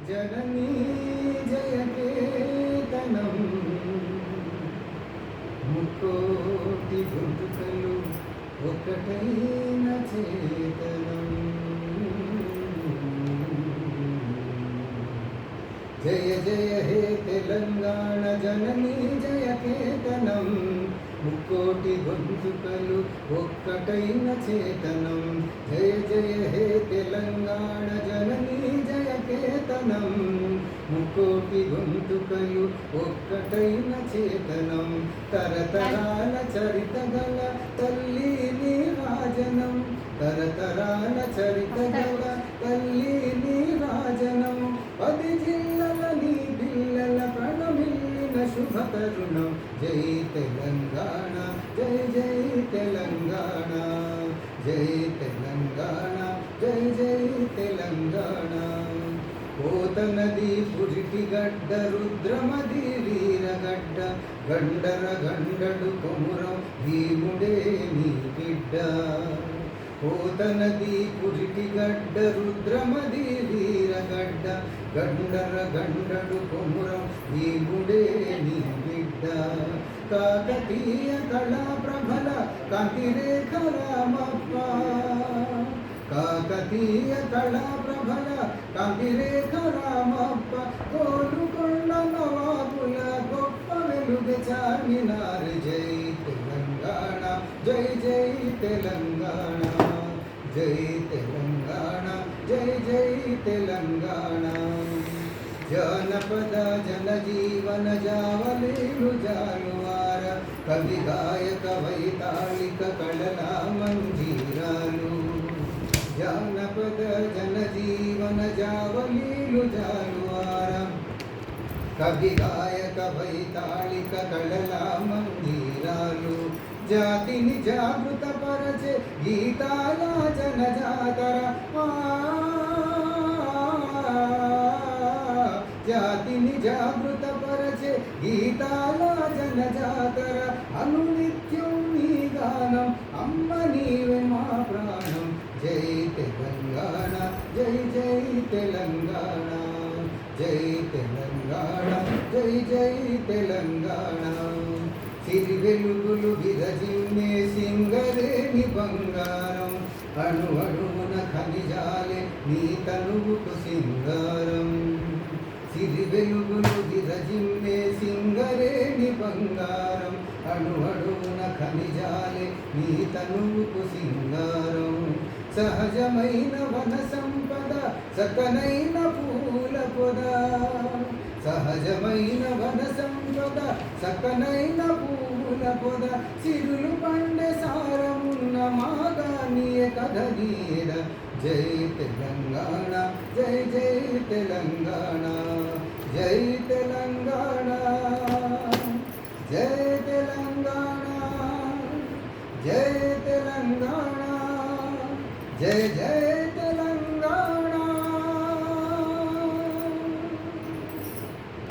జననీ జయకేతనం ముక్కోటి గొంతుకలు ఒకటైన చేతనం. జయ జయ హే తెలంగాణ జననీ జయకేతనం ముక్కోటి గొంతుకలు ఒక్కటైన చేతనం. జయ జయ హే తెలంగాణ జననీ జయకేతనం ముక్కోటి గొంతుకలు ఒక్కటైన చేతనం. తరతరాల చరిత గల తల్లి నీ రాజనం, తరతరాల చరిత గల తల్లి నీ రాజనం. 10 జిల్లల నీ పిల్లల ప్రణమిల్లిన శుభ తరుణం. జై తెలంగాణ జై జై తెలంగాణ, జై తెలంగాణ జై జై తెలంగాణ. పోతనది పురిటి గడ్డ రుద్రమది వీరగడ్డ, గండర గండడు కొమురం భీముడే నీ బిడ్డ. పోతనది పురిటి గడ్డ రుద్రమది వీరగడ్డ, గండర గండడు కొమురం భీముడే నీ బిడ్డ. కాకతీయ కళా ప్రబల కాంతిరేఖ రామప్ప, కాకతీయ కళా ప్రబల కాంతిరేఖ రామప్ప. కోలుకొండ నవాబుల గొప్ప వెలుగు చార్మినార్. జై తెలంగాణ జై జై తెలంగాణ, జై తెలంగాణ జై జై తెలంగాణ. జానపద జనజీవన జావలీలు జాలువార, కవి గాయక వైతాళిక కళల మంజీరాలు. జానపద జనజీవన జావలీలు జాలువార, కవి గాయక వైతాళిక కళల మంజీరాలు. జాతిని జాగృత పరచే గీతాల జనజాతర, జాతిని జాగృత పరచే గీతాల జనజాతర. అనునిత్యం నీ గానం అమ్మ నీవే మా ప్రాణం. జై తెలంగాణ జై జై తెలంగాణ, జై తెలంగాణ జై జై తెలంగాణ. సిరి వెలుగులు విరజిమ్మే సింగరేణి బంగారం, అణు అణువున ఖనిజాలే నీ తనువుకు సింగారం. సిరి వెలుగులు విరజిమ్మే సింగరేణి బంగారం, అణు అణువున ఖనిజాలే నీ తనువుకు సింగారం. సహజమైన వన సంపద సకనైన పూల పొద, సహజమైన వన సంపద సకనైన పూల పొద. సిరులు పండే సారమున్న మాగానియ కథ నీడ. జై తెలంగాణ జై జై తెలంగాణ, జై తెలంగాణ జై తెలంగాణ, జై తెలంగాణ జై జై